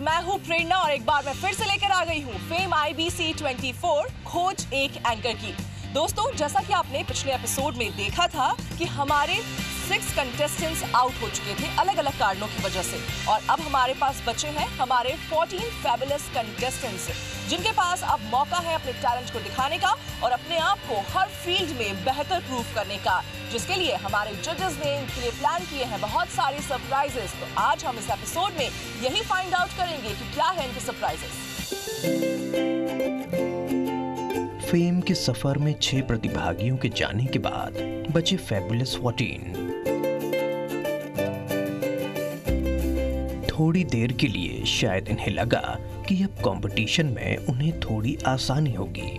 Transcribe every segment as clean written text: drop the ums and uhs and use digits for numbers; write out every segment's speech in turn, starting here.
मैं हूँ प्रेरणा और एक बार मैं फिर से लेकर आ गई हूँ फेम IBC 24 खोज एक एंकर की। दोस्तों, जैसा कि आपने पिछले एपिसोड में देखा था कि हमारे 6 कंटेस्टेंट्स आउट हो चुके थे अलग अलग कारणों की वजह से, और अब हमारे पास बचे हैं हमारे 14 फैबुलस कंटेस्टेंट्स, जिनके पास अब मौका है अपने टैलेंट को दिखाने का और अपने आप को हर फील्ड में बेहतर प्रूव करने का, जिसके लिए हमारे जजेस ने इनके लिए प्लान किए हैं बहुत सारे सरप्राइजेस। तो आज हम इस एपिसोड में यही फाइंड आउट करेंगे कि क्या है इनके सरप्राइजेस। फेम के सफर में 6 प्रतिभागियों के जाने के बाद बचे फैबुलस 14। थोड़ी देर के लिए शायद इन्हें लगा कि अब कंपटीशन में उन्हें थोड़ी आसानी होगी,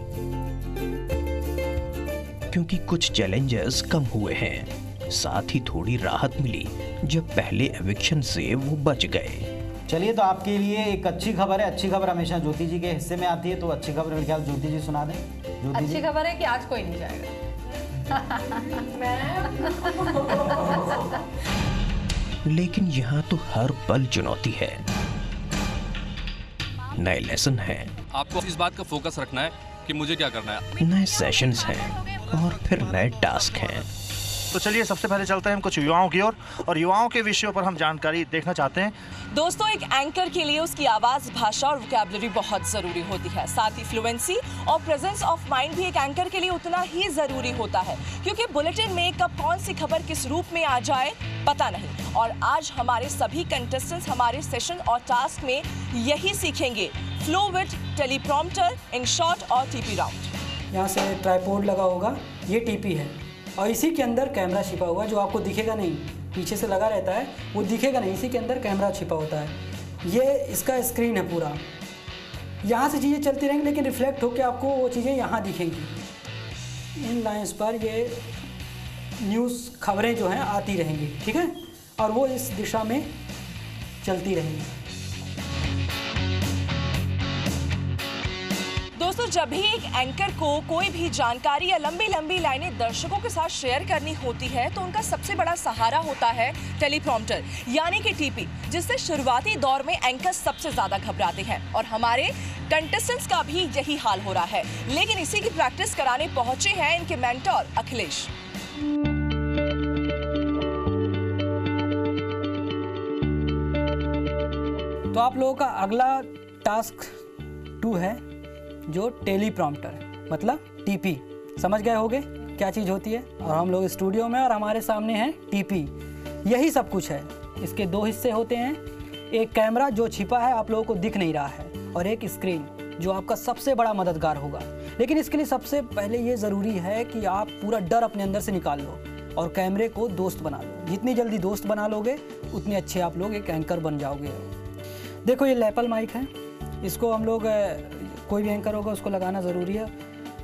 क्योंकि कुछ चैलेंजेस कम हुए हैं। साथ ही थोड़ी राहत मिली जब पहले एविक्शन से वो बच गए। चलिए, तो आपके लिए एक अच्छी खबर है। अच्छी खबर हमेशा ज्योति जी के हिस्से में आती है, तो अच्छी खबर मेरे ख्याल ज्योति जी सुना दें। अच्छी खबर है कि आज कोई नहीं जाएगा। लेकिन यहाँ तो हर पल चुनौती है, नए लेसन हैं, आपको इस बात का फोकस रखना है कि मुझे क्या करना है, नए सेशंस हैं और फिर नए टास्क हैं। तो चलिए, सबसे पहले चलते हैं हम कुछ युवाओं की ओर, और युवाओं के विषयों पर हम जानकारी देखना चाहते हैं। दोस्तों, एक एंकर के लिए उसकी आवाज, भाषा और वोकैबुलरी बहुत जरूरी होती है। साथ ही फ्लुएंसी और प्रेजेंस ऑफ माइंड भी एक एंकर के लिए उतना ही जरूरी होता है, क्योंकि बुलेटिन में कब कौन सी खबर किस रूप में आ जाए पता नहीं। और आज हमारे सभी कंटेस्टेंट्स हमारे सेशन और टास्क में यही सीखेंगे, flow with teleprompter, in short और टीपी राउंड। यहाँ से ट्राइपॉड लगा होगा, ये टीपी है, और इसी के अंदर कैमरा छिपा हुआ जो आपको दिखेगा नहीं, पीछे से लगा रहता है, वो दिखेगा नहीं, इसी के अंदर कैमरा छिपा होता है। ये इसका स्क्रीन है पूरा, यहाँ से चीज़ें चलती रहेंगी, लेकिन रिफ्लेक्ट होकर आपको वो चीज़ें यहाँ दिखेंगी। इन लाइन्स पर ये न्यूज़ खबरें जो हैं आती रहेंगी, ठीक है, और वो इस दिशा में चलती रहेंगी। दोस्तों, जब भी एक एंकर को कोई भी जानकारी या लंबी लंबी लाइनें दर्शकों के साथ शेयर करनी होती है, तो उनका सबसे बड़ा सहारा होता है टेलीप्रॉम्प्टर यानी कि टीपी, जिससे शुरुआती दौर में एंकर सबसे ज्यादा घबराते हैं, और हमारे कंटेस्टेंट्स का भी यही हाल हो रहा है। लेकिन इसी की प्रैक्टिस कराने पहुंचे हैं इनके मेंटर अखिलेश। तो आप लोगों का अगला टास्क 2 है, जो टेलीप्रॉम्प्टर मतलब टीपी। समझ गए होगे क्या चीज़ होती है। और हम लोग स्टूडियो में और हमारे सामने है टीपी, यही सब कुछ है। इसके 2 हिस्से होते हैं, एक कैमरा जो छिपा है आप लोगों को दिख नहीं रहा है, और एक स्क्रीन जो आपका सबसे बड़ा मददगार होगा। लेकिन इसके लिए सबसे पहले ये ज़रूरी है कि आप पूरा डर अपने अंदर से निकाल लो और कैमरे को दोस्त बना लो। जितनी जल्दी दोस्त बना लोगे उतने अच्छे आप लोग एक एंकर बन जाओगे। देखो, ये लैपल माइक है, इसको हम लोग कोई भी एंकर होगा उसको लगाना ज़रूरी है।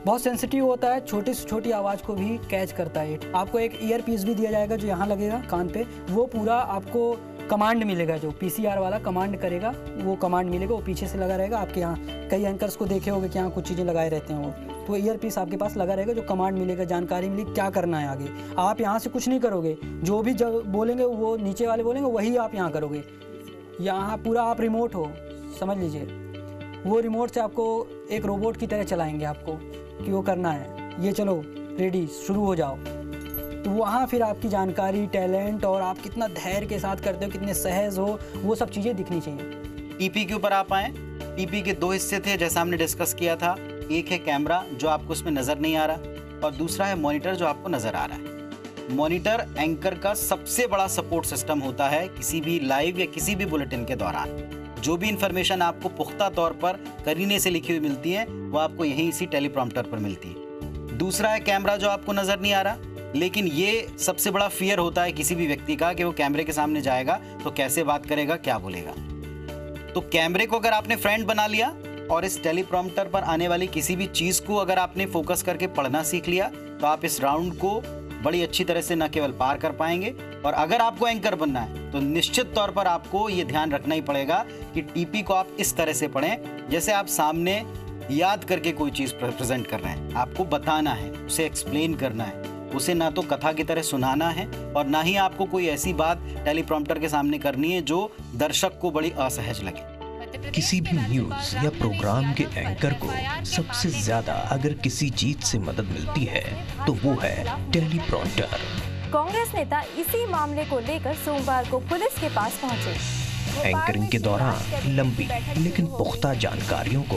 बहुत सेंसिटिव होता है, छोटी से छोटी आवाज़ को भी कैच करता है। आपको एक ईयर पीस भी दिया जाएगा जो यहाँ लगेगा कान पे, वो पूरा आपको कमांड मिलेगा, जो PCR वाला कमांड करेगा वो कमांड मिलेगा, वो पीछे से लगा रहेगा। आपके यहाँ कई एंकर्स को देखे होंगे कि यहाँ कुछ चीज़ें लगाए रहते हैं, वो तो ईयर पीस आपके पास लगा रहेगा, जो कमांड मिलेगा, जानकारी मिली क्या करना है आगे। आप यहाँ से कुछ नहीं करोगे, जो भी जब बोलेंगे वो नीचे वाले बोलेंगे वही आप यहाँ करोगे। यहाँ पूरा आप रिमोट हो, समझ लीजिए, वो रिमोट से आपको एक रोबोट की तरह चलाएंगे आपको कि वो करना है, ये चलो रेडी शुरू हो जाओ। तो वहाँ फिर आपकी जानकारी, टैलेंट और आप कितना धैर्य के साथ करते हो, कितने सहज हो, वो सब चीज़ें दिखनी चाहिए। टीपी के ऊपर आप आए। टीपी के 2 हिस्से थे जैसा हमने डिस्कस किया था। एक है कैमरा जो आपको उसमें नज़र नहीं आ रहा, और दूसरा है मॉनिटर जो आपको नज़र आ रहा है। मॉनिटर एंकर का सबसे बड़ा सपोर्ट सिस्टम होता है किसी भी लाइव या किसी भी बुलेटिन के दौरान। जो भी इंफॉर्मेशन आपको पुख्ता तौर पर करीने से लिखी हुई मिलती है, वो आपको यहीं इसी टेलीप्रॉम्प्टर पर मिलती है। दूसरा है कैमरा जो आपको नज़र नहीं आ रहा, लेकिन ये सबसे बड़ा फियर होता है किसी भी व्यक्ति का कि वो कैमरे के सामने जाएगा तो कैसे बात करेगा, क्या बोलेगा। तो कैमरे को अगर आपने फ्रेंड बना लिया और इस टेलीप्रॉम्प्टर पर आने वाली किसी भी चीज़ को अगर आपने फोकस करके पढ़ना सीख लिया, तो आप इस राउंड को बड़ी अच्छी तरह से न केवल पार कर पाएंगे, और अगर आपको एंकर बनना है तो निश्चित तौर पर आपको ये ध्यान रखना ही पड़ेगा कि टीपी को आप इस तरह से पढ़ें जैसे आप सामने याद करके कोई चीज़ प्रेजेंट कर रहे हैं। आपको बताना है, उसे एक्सप्लेन करना है, उसे ना तो कथा की तरह सुनाना है और ना ही आपको कोई ऐसी बात टेलीप्रॉम्प्टर के सामने करनी है जो दर्शक को बड़ी असहज लगे। किसी भी न्यूज या प्रोग्राम के एंकर को सबसे ज्यादा अगर किसी चीज से मदद मिलती है तो वो है टेलीप्रॉम्प्टर। कांग्रेस नेता इसी मामले को लेकर सोमवार को पुलिस के पास पहुंचे। एंकरिंग के दौरान लंबी लेकिन पुख्ता जानकारियों को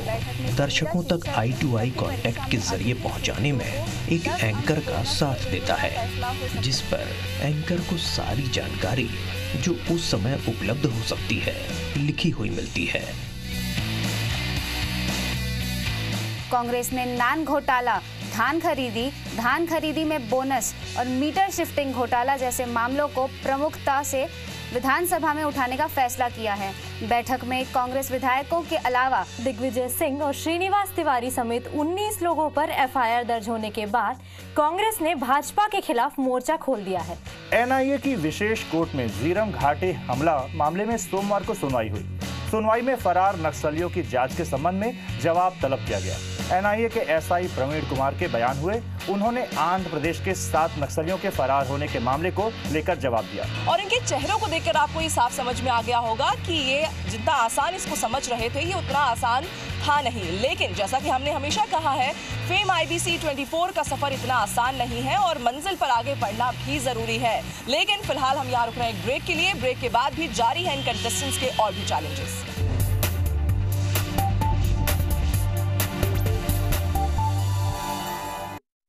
दर्शकों तक आई टू आई कांटेक्ट के जरिए पहुंचाने में एक एंकर का साथ देता है, जिस पर एंकर को सारी जानकारी जो उस समय उपलब्ध हो सकती है लिखी हुई मिलती है। कांग्रेस ने नान घोटाला, धान खरीदी में बोनस और मीटर शिफ्टिंग घोटाला जैसे मामलों को प्रमुखता से विधानसभा में उठाने का फैसला किया है। बैठक में कांग्रेस विधायकों के अलावा दिग्विजय सिंह और श्रीनिवास तिवारी समेत 19 लोगों पर एफआईआर दर्ज होने के बाद कांग्रेस ने भाजपा के खिलाफ मोर्चा खोल दिया है। एनआईए की विशेष कोर्ट में झीरम घाटी हमला मामले में सोमवार को सुनवाई हुई। सुनवाई में फरार नक्सलियों की जांच के संबंध में जवाब तलब किया गया। एनआईए के एसआई प्रवीण कुमार के बयान हुए। उन्होंने आंध्र प्रदेश के 7 नक्सलियों के फरार होने के मामले को लेकर जवाब दिया। और इनके चेहरों को देखकर आपको ये साफ समझ में आ गया होगा कि ये जितना आसान इसको समझ रहे थे ये उतना आसान था नहीं। लेकिन जैसा कि हमने हमेशा कहा है, फेम IBC 24 का सफर इतना आसान नहीं है और मंजिल पर आगे बढ़ना भी जरूरी है। लेकिन फिलहाल हम यहाँ रुक रहे हैं एक ब्रेक के लिए। ब्रेक के बाद भी जारी है इन कंटेस्टेंट्स के और भी challenges.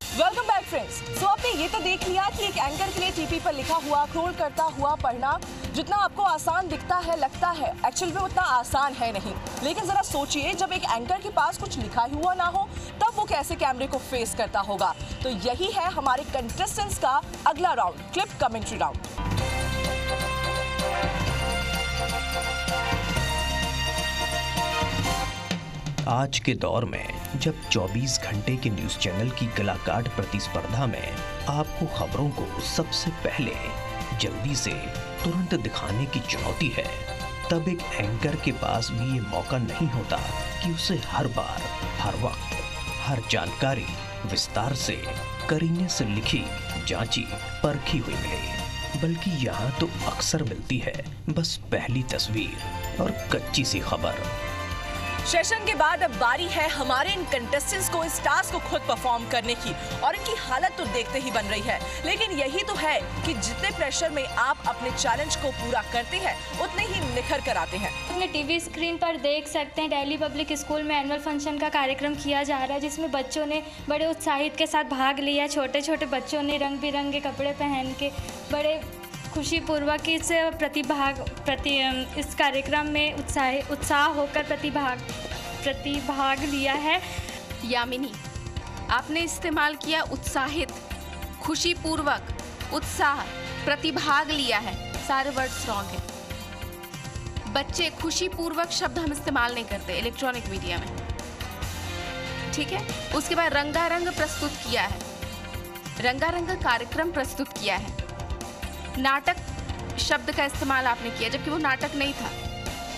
Welcome back friends. So आपने ये तो देख लिया कि एक एंकर के लिए टीपी पर लिखा हुआ स्क्रॉल करता हुआ पढ़ना जितना आपको आसान दिखता है, लगता है, एक्चुअल में उतना आसान है नहीं। लेकिन जरा सोचिए, जब एक एंकर के पास कुछ लिखा हुआ ना हो तब वो कैसे कैमरे को फेस करता होगा। तो यही है हमारे कंटेस्टेंट्स का अगला राउंड, क्लिप कमेंट्री राउंड। आज के दौर में जब 24 घंटे के न्यूज चैनल की गलाकाट प्रतिस्पर्धा में आपको खबरों को सबसे पहले जल्दी से तुरंत दिखाने की चुनौती है, तब एक एंकर के पास भी ये मौका नहीं होता कि उसे हर बार, हर वक्त, हर जानकारी विस्तार से करीने से लिखी, जांची, परखी हुई मिले। बल्कि यहाँ तो अक्सर मिलती है बस पहली तस्वीर और कच्ची सी खबर। सेशन के बाद अब बारी है हमारे इन कंटेस्टेंट्स को इस टास्क को खुद परफॉर्म करने की, और इनकी हालत तो देखते ही बन रही है। लेकिन यही तो है कि जितने प्रेशर में आप अपने चैलेंज को पूरा करते हैं उतने ही निखर कर आते हैं। अपने टीवी स्क्रीन पर देख सकते हैं, दिल्ली पब्लिक स्कूल में एनुअल फंक्शन का कार्यक्रम किया जा रहा है, जिसमें बच्चों ने बड़े उत्साहित के साथ भाग लिया। छोटे छोटे बच्चों ने रंग बिरंगे कपड़े पहन के बड़े खुशीपूर्वक इस इस कार्यक्रम में उत्साह होकर प्रतिभाग लिया है। यामिनी, आपने इस्तेमाल किया उत्साहित, खुशीपूर्वक, उत्साह, प्रतिभाग लिया है, सारे वर्ड्स रॉन्ग हैं। बच्चे खुशीपूर्वक शब्द हम इस्तेमाल नहीं करते इलेक्ट्रॉनिक मीडिया में, ठीक है। उसके बाद रंगारंग प्रस्तुत किया है, रंगारंग कार्यक्रम प्रस्तुत किया है। नाटक शब्द का इस्तेमाल आपने किया जबकि वो नाटक नहीं था।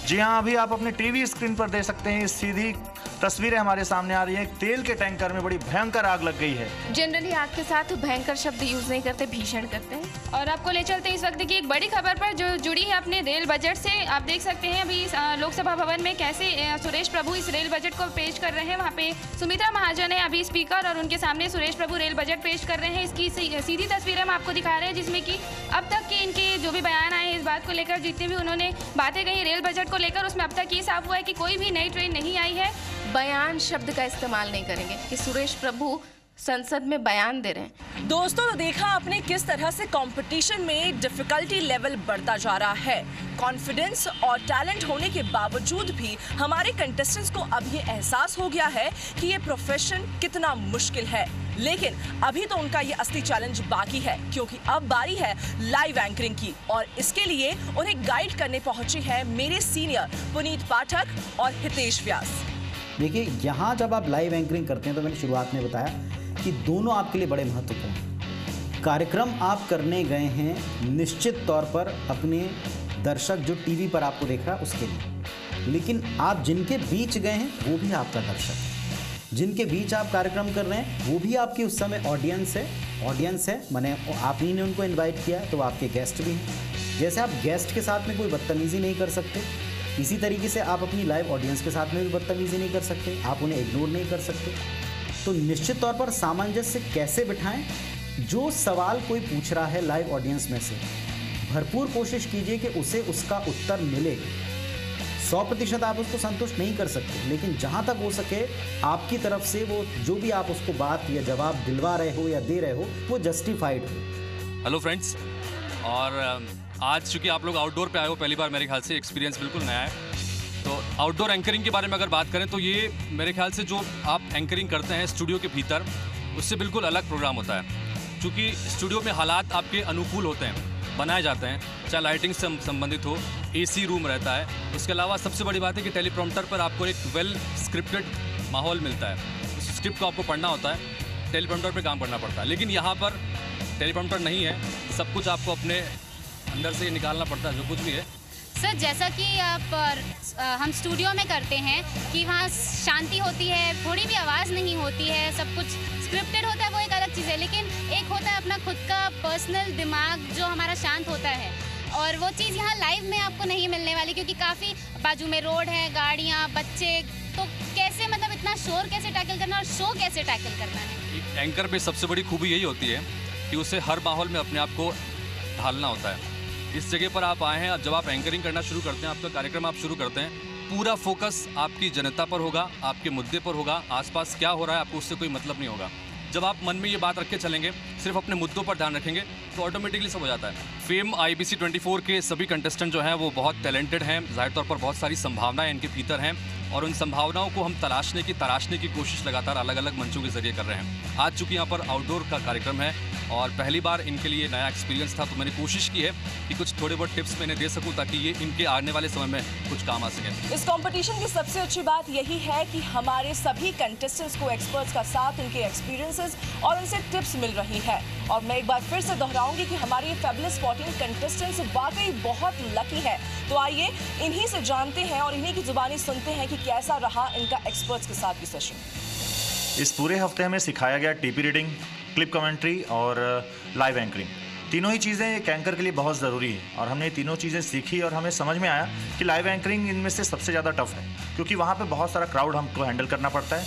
जी हाँ, अभी आप अपने टीवी स्क्रीन पर देख सकते हैं, सीधी तस्वीरें हमारे सामने आ रही हैं। तेल के टैंकर में बड़ी भयंकर आग लग गई है। जनरली आग के साथ भयंकर शब्द यूज नहीं करते, भीषण करते हैं। और आपको ले चलते हैं इस वक्त की एक बड़ी खबर पर जो जुड़ी है अपने रेल बजट से। आप देख सकते हैं अभी लोकसभा भवन में कैसे सुरेश प्रभु इस रेल बजट को पेश कर रहे हैं। वहाँ पे सुमित्रा महाजन है अभी स्पीकर, और उनके सामने सुरेश प्रभु रेल बजट पेश कर रहे हैं। इसकी सीधी तस्वीर हम आपको दिखा रहे हैं, जिसमें कि अब तक के इनके जो भी बयान आए हैं इस बात को लेकर, जितने भी उन्होंने बातें कही रेल बजट को लेकर, उसमें अब तक ये साफ हुआ है कि कोई भी नई ट्रेन नहीं आई है। बयान शब्द का इस्तेमाल नहीं करेंगे कि सुरेश प्रभु संसद में बयान दे रहे हैं। दोस्तों, तो देखा आपने किस तरह से कंपटीशन में डिफिकल्टी लेवल बढ़ता जा रहा है। कॉन्फिडेंस और टैलेंट होने के बावजूद भी हमारे कंटेस्टेंट्स को अब ये एहसास हो गया है कि ये प्रोफेशन कितना मुश्किल है। लेकिन अभी तो उनका ये असली चैलेंज बाकी है, क्योंकि अब बारी है लाइव एंकरिंग की, और इसके लिए उन्हें गाइड करने पहुंचे हैं मेरे सीनियर पुनीत पाठक और हितेश व्यास। देखिए, यहाँ जब आप लाइव एंकरिंग करते हैं तो मैंने शुरुआत में बताया कि दोनों आपके लिए बड़े महत्वपूर्ण हैं। कार्यक्रम आप करने गए हैं निश्चित तौर पर अपने दर्शक जो टीवी पर आपको देख रहा है उसके लिए, लेकिन आप जिनके बीच गए हैं वो भी आपका दर्शक है। जिनके बीच आप कार्यक्रम कर रहे हैं वो भी आपकी उस समय ऑडियंस है, माने आप ही ने उनको इनवाइट किया है तो वो आपके गेस्ट भी हैं। जैसे आप गेस्ट के साथ में कोई बदतमीजी नहीं कर सकते, इसी तरीके से आप अपनी लाइव ऑडियंस के साथ में भी बदतमीजी नहीं कर सकते, आप उन्हें इग्नोर नहीं कर सकते। तो निश्चित तौर पर सामंजस्य कैसे बिठाएं, जो सवाल कोई पूछ रहा है लाइव ऑडियंस में से, भरपूर कोशिश कीजिए कि उसे उसका उत्तर मिले। 100% आप उसको संतुष्ट नहीं कर सकते, लेकिन जहां तक हो सके आपकी तरफ से वो जो भी आप उसको बात या जवाब दिलवा रहे हो या दे रहे हो वो जस्टिफाइड हो। हेलो फ्रेंड्स, और आज चूंकि आप लोग आउटडोर पे आए हो पहली बार, मेरे ख्याल से एक्सपीरियंस बिल्कुल नया है। तो आउटडोर एंकरिंग के बारे में अगर बात करें तो ये मेरे ख्याल से जो आप एंकरिंग करते हैं स्टूडियो के भीतर, उससे बिल्कुल अलग प्रोग्राम होता है। क्योंकि स्टूडियो में हालात आपके अनुकूल होते हैं, बनाए जाते हैं, चाहे लाइटिंग से संबंधित हो, एसी रूम रहता है। उसके अलावा सबसे बड़ी बात है कि टेलीप्रॉम्प्टर पर आपको एक वेल स्क्रिप्टेड माहौल मिलता है। उस स्क्रिप्ट को आपको पढ़ना होता है, टेलीप्रॉम्प्टर पे काम करना पड़ता है। लेकिन यहाँ पर टेलीप्रॉम्प्टर नहीं है, सब कुछ आपको अपने अंदर से निकालना पड़ता है, जो कुछ भी है। सर, जैसा कि हम स्टूडियो में करते हैं कि वहाँ शांति होती है, थोड़ी भी आवाज़ नहीं होती है, सब कुछ स्क्रिप्टेड होता है, वो एक अलग चीज़ है। लेकिन एक होता है अपना खुद का पर्सनल दिमाग जो हमारा शांत होता है, और वो चीज़ यहाँ लाइव में आपको नहीं मिलने वाली, क्योंकि काफ़ी बाजू में रोड है, गाड़ियाँ, बच्चे, तो कैसे मतलब इतना शोर कैसे टैकल करना और शो कैसे टैकल करना है। एंकर पे सबसे बड़ी खूबी यही होती है कि उसे हर माहौल में अपने आप को ढालना होता है। इस जगह पर आप आए हैं, अब जब आप एंकरिंग करना शुरू करते हैं, आपका कार्यक्रम आप शुरू करते हैं, पूरा फोकस आपकी जनता पर होगा, आपके मुद्दे पर होगा। आसपास क्या हो रहा है आपको उससे कोई मतलब नहीं होगा। जब आप मन में ये बात रख के चलेंगे, सिर्फ अपने मुद्दों पर ध्यान रखेंगे, तो ऑटोमेटिकली सब हो जाता है। फेम IBC 24 के सभी कंटेस्टेंट जो हैं वो बहुत टैलेंटेड हैं, जाहिर तौर पर बहुत सारी संभावनाएं इनके भीतर हैं, और उन संभावनाओं को हम तराशने की कोशिश लगातार अलग अलग मंचों के जरिए कर रहे हैं। आज चूँकि यहाँ पर आउटडोर का कार्यक्रम है और पहली बार इनके लिए नया एक्सपीरियंस था, तो मैंने कोशिश की है कि कुछ थोड़े बहुत टिप्स मैंने दे सकूं ताकि ये इनके आने वाले समय में कुछ काम आ सके। इस कंपटीशन की सबसे अच्छी बात यही है कि हमारे सभी कंटेस्टेंट्स को एक्सपर्ट्स का साथ, उनके एक्सपीरियंसेस और उनसे टिप्स मिल रही है। और मैं एक बार फिर से दोहराऊंगी कि हमारे ये फैबुलस 14 कंटेस्टेंट्स वाकई बहुत लकी है। तो आइए इन्हीं से जानते हैं और इन्हीं की जुबानी सुनते हैं कि कैसा रहा इनका एक्सपर्ट्स के साथ की सेशन। इस पूरे हफ्ते हमें सिखाया गया टीपी रीडिंग, क्लिप कमेंट्री और लाइव एंकरिंग। तीनों ही चीज़ें एक एंकर के लिए बहुत ज़रूरी है, और हमने तीनों चीज़ें सीखी और हमें समझ में आया कि लाइव एंकरिंग इनमें से सबसे ज़्यादा टफ है, क्योंकि वहाँ पे बहुत सारा क्राउड हमको हैंडल करना पड़ता है।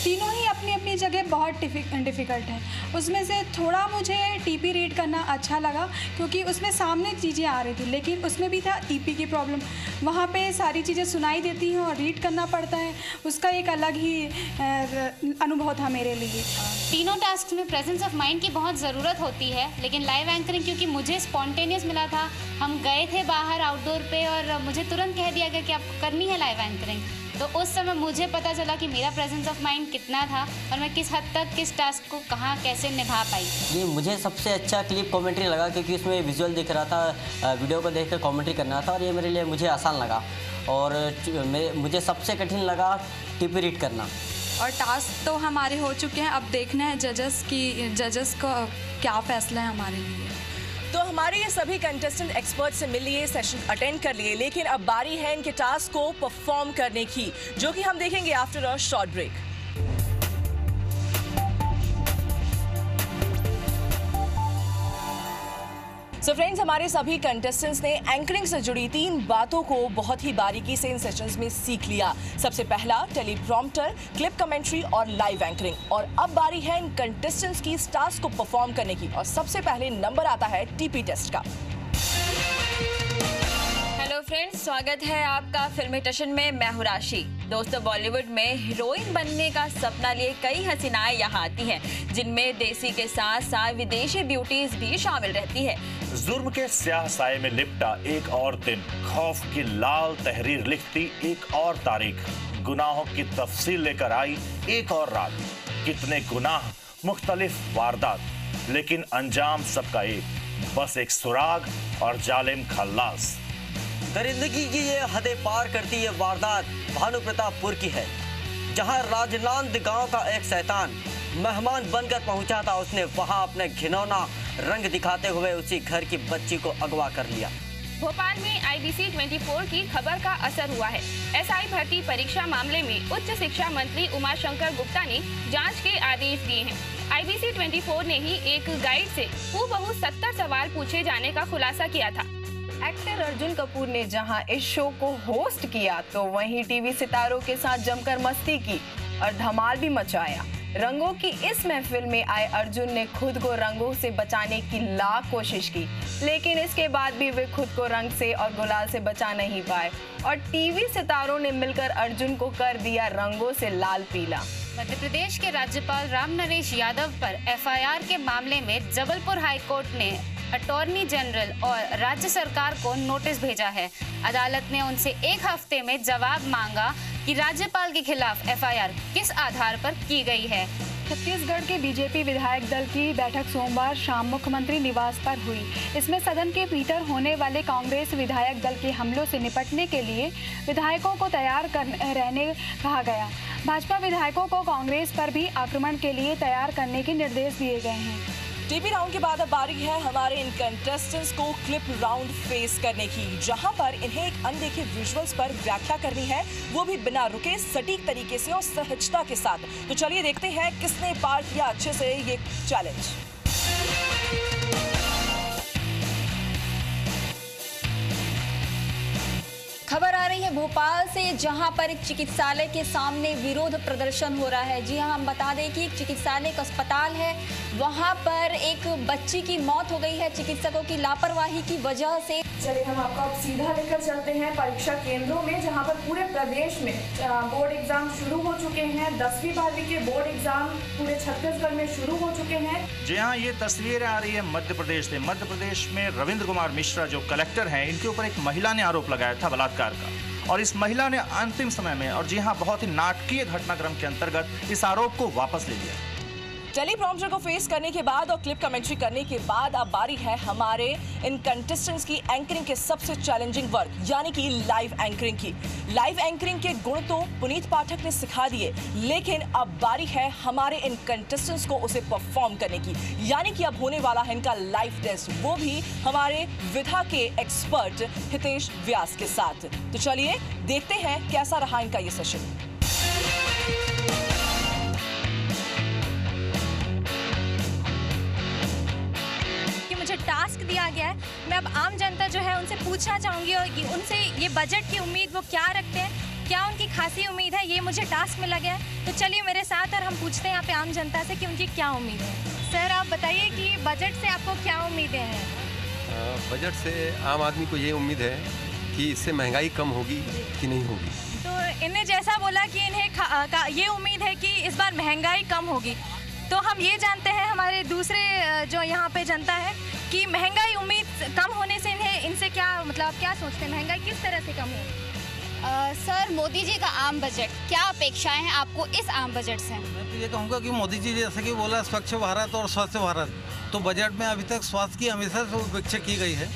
तीनों ही अपनी अपनी जगह बहुत डिफ़िकल्ट है। उसमें से थोड़ा मुझे टीपी रीड करना अच्छा लगा, क्योंकि उसमें सामने चीज़ें आ रही थी, लेकिन उसमें भी था ईपी की प्रॉब्लम। वहाँ पे सारी चीज़ें सुनाई देती हैं और रीड करना पड़ता है, उसका एक अलग ही अनुभव था मेरे लिए। तीनों टास्क में प्रेजेंस ऑफ माइंड की बहुत ज़रूरत होती है, लेकिन लाइव एंकरिंग क्योंकि मुझे स्पॉन्टेनियस मिला था, हम गए थे बाहर आउटडोर पे और मुझे तुरंत कह दिया गया कि आपको करनी है लाइव एंकरिंग, तो उस समय मुझे पता चला कि मेरा प्रेजेंस ऑफ माइंड कितना था और मैं किस हद तक किस टास्क को कहाँ कैसे निभा पाई। जी, मुझे सबसे अच्छा क्लिप कमेंट्री लगा, क्योंकि उसमें विजुअल दिख रहा था, वीडियो को देखकर कमेंट्री करना था, और ये मेरे लिए मुझे आसान लगा। और मुझे सबसे कठिन लगा टीपी रीड करना। और टास्क तो हमारे हो चुके हैं, अब देखना है जजेस का क्या फैसला है हमारे लिए। तो हमारे ये सभी कंटेस्टेंट एक्सपर्ट से मिल लिए, सेशन अटेंड कर लिए, लेकिन अब बारी है इनके टास्क को परफॉर्म करने की, जो कि हम देखेंगे after a short break. So friends, हमारे सभी कंटेस्टेंट्स ने एंकरिंग से जुड़ी 3 बातों को बहुत ही बारीकी से इन सेशंस में सीख लिया। सबसे पहला टेलीप्रॉम्प्टर, क्लिप कमेंट्री और लाइव एंकरिंग। और अब बारी है इन कंटेस्टेंट्स की इस टास्क को परफॉर्म करने की, और सबसे पहले नंबर आता है टीपी टेस्ट का। हेलो फ्रेंड्स, स्वागत है आपका फिल्मी टशन में। मैं हूं राशि। दोस्तों, बॉलीवुड में हीरोइन बनने का सपना लिए कई हसीनाएं यहाँ आती हैं, जिनमें देसी के साथ साथ विदेशी ब्यूटीज भी शामिल रहती है। जुर्म के स्याह साए में लिपटा एक और दिन, खौफ की लाल तहरीर लिखती एक और तारीख, गुनाहों की तफसील लेकर आई एक और रात। कितने गुनाह, मुख्तलिफ वारदात, लेकिन अंजाम सबका एक, बस एक सुराग और जालिम खल्लास। दरिंदगी की ये हदें पार करती ये वारदात भानु प्रतापपुर की है, जहां राजनांद गांव का एक शैतान मेहमान बनकर पहुंचा था। उसने वहां अपने घिनौना रंग दिखाते हुए उसी घर की बच्ची को अगवा कर लिया। भोपाल में IBC 24 की खबर का असर हुआ है। SI भर्ती परीक्षा मामले में उच्च शिक्षा मंत्री उमाशंकर गुप्ता ने जांच के आदेश दिए हैं। IBC 24 ने ही एक गाइड से हूबहू 70 सवाल पूछे जाने का खुलासा किया था। एक्टर अर्जुन कपूर ने जहां इस शो को होस्ट किया तो वहीं टीवी सितारों के साथ जमकर मस्ती की और धमाल भी मचाया। रंगों की इस महफिल में आए अर्जुन ने खुद को रंगों से बचाने की लाख कोशिश की, लेकिन इसके बाद भी वे खुद को रंग से और गुलाल से बचा नहीं पाए और टीवी सितारों ने मिलकर अर्जुन को कर दिया रंगों से लाल पीला। मध्य प्रदेश के राज्यपाल राम नरेश यादव पर एफआईआर के मामले में जबलपुर हाईकोर्ट ने अटॉर्नी जनरल और राज्य सरकार को नोटिस भेजा है। अदालत ने उनसे 1 हफ्ते में जवाब मांगा कि राज्यपाल के खिलाफ एफआईआर किस आधार पर की गई है। छत्तीसगढ़ के बीजेपी विधायक दल की बैठक सोमवार शाम मुख्यमंत्री निवास पर हुई। इसमें सदन के भीतर होने वाले कांग्रेस विधायक दल के हमलों से निपटने के लिए विधायकों को तैयार रहने कहा गया। भाजपा विधायकों को कांग्रेस पर भी आक्रमण के लिए तैयार करने के निर्देश दिए गए हैं। टीपी राउंड के बाद अब बारी है हमारे इन कंटेस्टेंट्स को क्लिप राउंड फेस करने की, जहां पर इन्हें एक अनदेखे विजुअल्स पर व्याख्या करनी है, वो भी बिना रुके सटीक तरीके से और सहजता के साथ। तो चलिए देखते हैं किसने पार किया अच्छे से ये चैलेंज। खबर आ रही है भोपाल से, जहां पर एक चिकित्सालय के सामने विरोध प्रदर्शन हो रहा है। जी हां, हम बता दें कि एक चिकित्सालय का अस्पताल है, वहां पर एक बच्ची की मौत हो गई है चिकित्सकों की लापरवाही की वजह से। चलिए हम आपको अब सीधा लेकर चलते हैं परीक्षा केंद्रों में, जहां पर पूरे प्रदेश में बोर्ड एग्जाम शुरू हो चुके हैं। 10वीं 12वीं के बोर्ड एग्जाम पूरे छत्तीसगढ़ में शुरू हो चुके हैं। जी हाँ, ये तस्वीरें आ रही है मध्य प्रदेश से। मध्य प्रदेश में रविंद्र कुमार मिश्रा जो कलेक्टर हैं, इनके ऊपर एक महिला ने आरोप लगाया था बलात्कार का, और इस महिला ने अंतिम समय में, और जी हाँ बहुत ही नाटकीय घटनाक्रम के अंतर्गत, इस आरोप को वापस ले लिया। टेलीप्रॉम्प्टर को फेस करने के बाद और क्लिप कमेंट्री करने के बाद अब बारी है हमारे इन कंटेस्टेंट्स की एंकरिंग के सबसे चैलेंजिंग वर्क, यानी कि लाइव एंकरिंग की। लाइव एंकरिंग के गुण तो पुनीत पाठक ने सिखा दिए, लेकिन अब बारी है हमारे इन कंटेस्टेंट्स को उसे परफॉर्म करने की, यानी कि अब होने वाला है इनका लाइव टेस्ट, वो भी हमारे विधा के एक्सपर्ट हितेश व्यास के साथ। तो चलिए देखते हैं कैसा रहा इनका ये सेशन। टास्क दिया गया है, मैं अब आम जनता जो है उनसे पूछना चाहूँगी और उनसे ये बजट की उम्मीद वो क्या रखते हैं, क्या उनकी खासी उम्मीद है, ये मुझे टास्क मिला गया है। तो चलिए मेरे साथ और हम पूछते हैं यहाँ पे आम जनता से कि उनकी क्या उम्मीद है। सर आप बताइए कि बजट से आपको क्या उम्मीदें हैं? बजट से आम आदमी को ये उम्मीद है कि इससे महंगाई कम होगी कि नहीं होगी। तो इन्हें जैसा बोला कि इन्हें ये उम्मीद है कि इस बार महंगाई कम होगी, तो हम ये जानते हैं हमारे दूसरे जो यहाँ पे जनता है कि महंगाई उम्मीद कम होने से इनसे क्या मतलब आप क्या सोचते हैं, महंगाई किस तरह से कम हो? सर मोदी जी का आम बजट, क्या अपेक्षाएं हैं आपको इस आम बजट से? मैं तो ये कहूँगा कि मोदी जी जैसे कि बोला स्वच्छ भारत और स्वस्थ भारत, तो बजट में अभी तक स्वास्थ्य की हमेशा से उपेक्षा की गई है।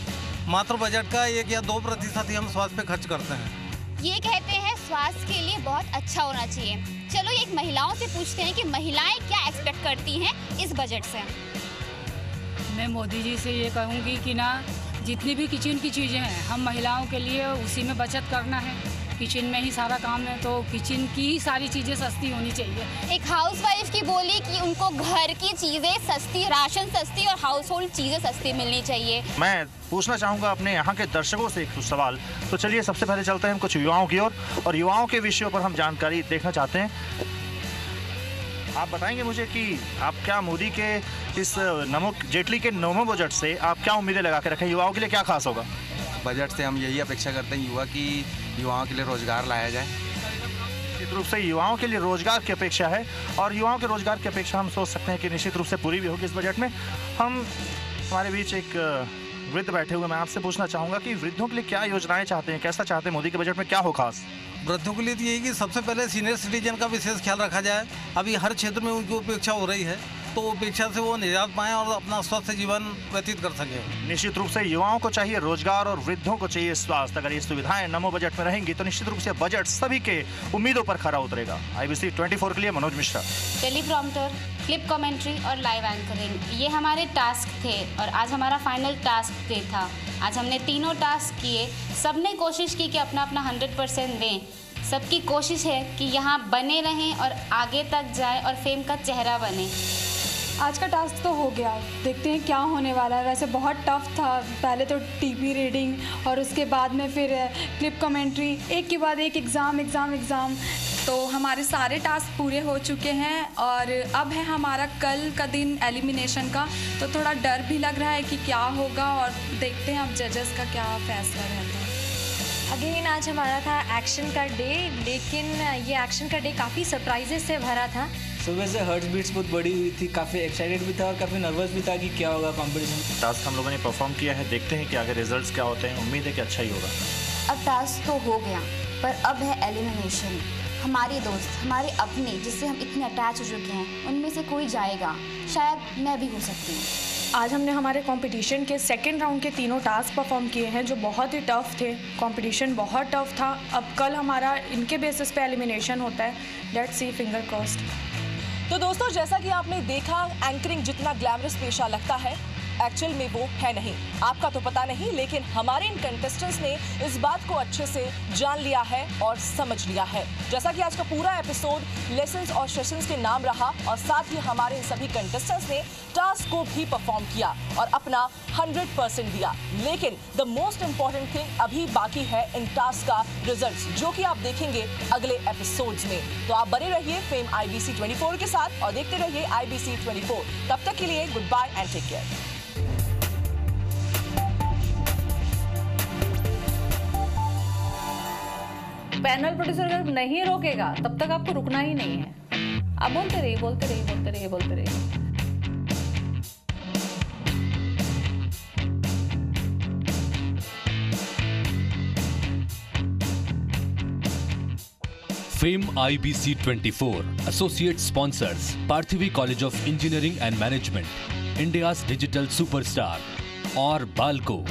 मात्र बजट का 1 या 2% ही हम स्वास्थ्य पे खर्च करते हैं। ये कहते हैं स्वास्थ्य के लिए बहुत अच्छा होना चाहिए। चलो एक महिलाओं से पूछते हैं कि महिलाएं क्या एक्सपेक्ट करती हैं इस बजट से। मैं मोदी जी से ये कहूँगी कि ना जितनी भी किचन की चीज़ें हैं हम महिलाओं के लिए उसी में बचत करना है। किचन में ही सारा काम है, तो किचन की ही सारी चीज़ें सस्ती होनी चाहिए। एक हाउसवाइफ की बोली कि उनको घर की चीज़ें सस्ती, राशन सस्ती और हाउस होल्ड चीज़ें सस्ती मिलनी चाहिए। मैं पूछना चाहूँगा अपने यहाँ के दर्शकों से एक सवाल। तो चलिए सबसे पहले चलते हैं हम कुछ युवाओं की ओर, और युवाओं के विषयों पर हम जानकारी देखना चाहते हैं। आप बताएंगे मुझे कि आप क्या मोदी के इस जेटली के नवों बजट से आप क्या उम्मीदें लगा के रखें, युवाओं के लिए क्या खास होगा? बजट से हम यही अपेक्षा करते हैं युवाओं के लिए रोजगार लाया जाए। निश्चित रूप से युवाओं के लिए रोजगार की अपेक्षा है, और युवाओं के रोजगार की अपेक्षा हम सोच सकते हैं कि निश्चित रूप से पूरी भी होगी इस बजट में। हमारे बीच एक वृद्ध बैठे हुए, मैं आपसे पूछना चाहूँगा कि वृद्धों के लिए क्या योजनाएं चाहते हैं, कैसा चाहते हैं, मोदी के बजट में क्या हो खास? वृद्धों के लिए तो यही कि सबसे पहले सीनियर सिटीजन का विशेष ख्याल रखा जाए। अभी हर क्षेत्र में उनकी उपेक्षा हो रही है, तो उपेक्षा से वो निजात पाएँ और अपना स्वस्थ जीवन व्यतीत कर सकें। निश्चित रूप से युवाओं को चाहिए रोजगार और वृद्धों को चाहिए स्वास्थ्य। अगर ये सुविधाएं नमो बजट में रहेंगी तो निश्चित रूप से बजट सभी के उम्मीदों पर खरा उतरेगा। IBC 24 के लिए Manoj Mishra. Teleprompter, clip commentary और लाइव एंकरिंग, ये हमारे टास्क थे और आज हमारा फाइनल टास्क डे था। आज हमने तीनों टास्क किए, सबने कोशिश की कि अपना अपना 100% दें। सबकी कोशिश है कि यहाँ बने रहें और आगे तक जाए और फेम का चेहरा बने। आज का टास्क तो हो गया, देखते हैं क्या होने वाला है। वैसे बहुत टफ था, पहले तो टीपी रीडिंग और उसके बाद में फिर क्लिप कमेंट्री, एक के बाद एक एग्ज़ाम। तो हमारे सारे टास्क पूरे हो चुके हैं और अब है हमारा कल का दिन एलिमिनेशन का। तो थोड़ा डर भी लग रहा है कि क्या होगा और देखते हैं अब जजेस का क्या फैसला रहता है। अगेन आज हमारा था एक्शन का डे, लेकिन ये एक्शन का डे काफ़ी सरप्राइजेस से भरा था। सुबह से हार्ट बीट्स बहुत बड़ी हुई थी, काफ़ी एक्साइटेड भी था और काफ़ी नर्वस भी था कि क्या होगा कंपटीशन। टास्क हम लोगों ने परफॉर्म किया है, देखते हैं कि आगे रिजल्ट्स क्या होते हैं। उम्मीद है कि अच्छा ही होगा। अब टास्क तो हो गया, पर अब है एलिमिनेशन। हमारे दोस्त, हमारे अपने, जिससे हम इतने अटैच हो चुके हैं, उनमें से कोई जाएगा। शायद मैं भी हो सकती हूँ। आज हमने हमारे कंपटीशन के सेकंड राउंड के तीनों टास्क परफॉर्म किए हैं जो बहुत ही टफ थे। कंपटीशन बहुत टफ था। अब कल हमारा इनके बेसिस पे एलिमिनेशन होता है। Let's see, finger crossed. तो दोस्तों, जैसा कि आपने देखा, एंकरिंग जितना ग्लैमरस पेशा लगता है, एक्चुअल में वो है नहीं। आपका तो पता नहीं, लेकिन हमारे इन कंटेस्टेंट्स ने इस बात को अच्छे से जान लिया है और समझ लिया है। जैसा कि आज का पूरा एपिसोड लेसन्स और सेशंस के नाम रहा और साथ ही हमारे इन सभी कंटेस्टेंट्स ने टास्क को भी परफॉर्म किया और अपना 100% दिया। लेकिन द मोस्ट इंपॉर्टेंट थिंग अभी बाकी है इन टास्क का रिजल्ट्स, जो कि आप देखेंगे अगले एपिसोड्स में। तो आप बने रहिए फेम IBC 24 के साथ और देखते रहिए IBC 24। तब तक के लिए good bye and take care. Panel producer अगर नहीं रोकेगा तब तक आपको रुकना ही नहीं है। आप बोलते रहिए। Fame IBC 24 associate sponsors Parthivi college of engineering and management, India's digital superstar और बाल्को।